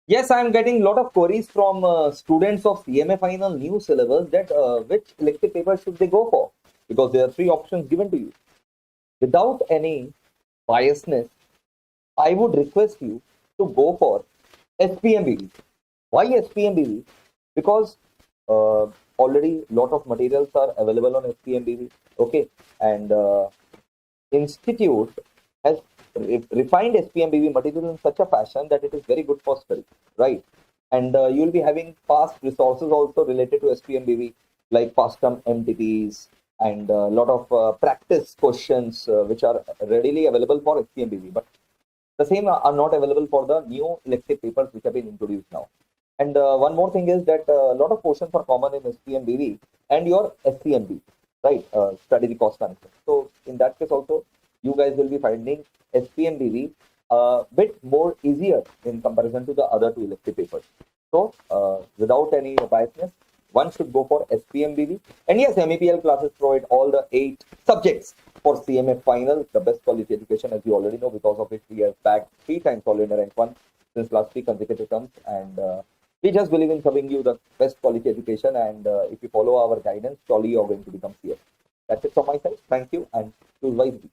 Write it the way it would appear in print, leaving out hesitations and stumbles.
Yes, I am getting a lot of queries from students of CMA final new syllabus that which elective paper should they go for, because there are three options given to you. Without any biasness, I would request you to go for SPMBV. Why SPMBV? Because already lot of materials are available on SPMBV. Okay, and institute has refined SPMBV material in such a fashion that it is very good for study, right? And you'll be having past resources also related to SPMBV, like past term MTPs and a lot of practice questions which are readily available for SPMBV, but the same are not available for the new elective papers which have been introduced now. And one more thing is that a lot of portions are common in SPMBV and your SCMB, right? Strategy cost management. So in that case also, you guys will be finding SPMBV a bit more easier in comparison to the other two elective papers. So without any biasness, one should go for SPMBV. And yes, MEPL classes provide all the 8 subjects for CMA final, the best quality education, as you already know, because of which we have bagged 3 times all in rank 1 since last 3 consecutive terms. And we just believe in serving you the best quality education. And if you follow our guidance, surely you're going to become CA. That's it from my side. Thank you and choose wisely.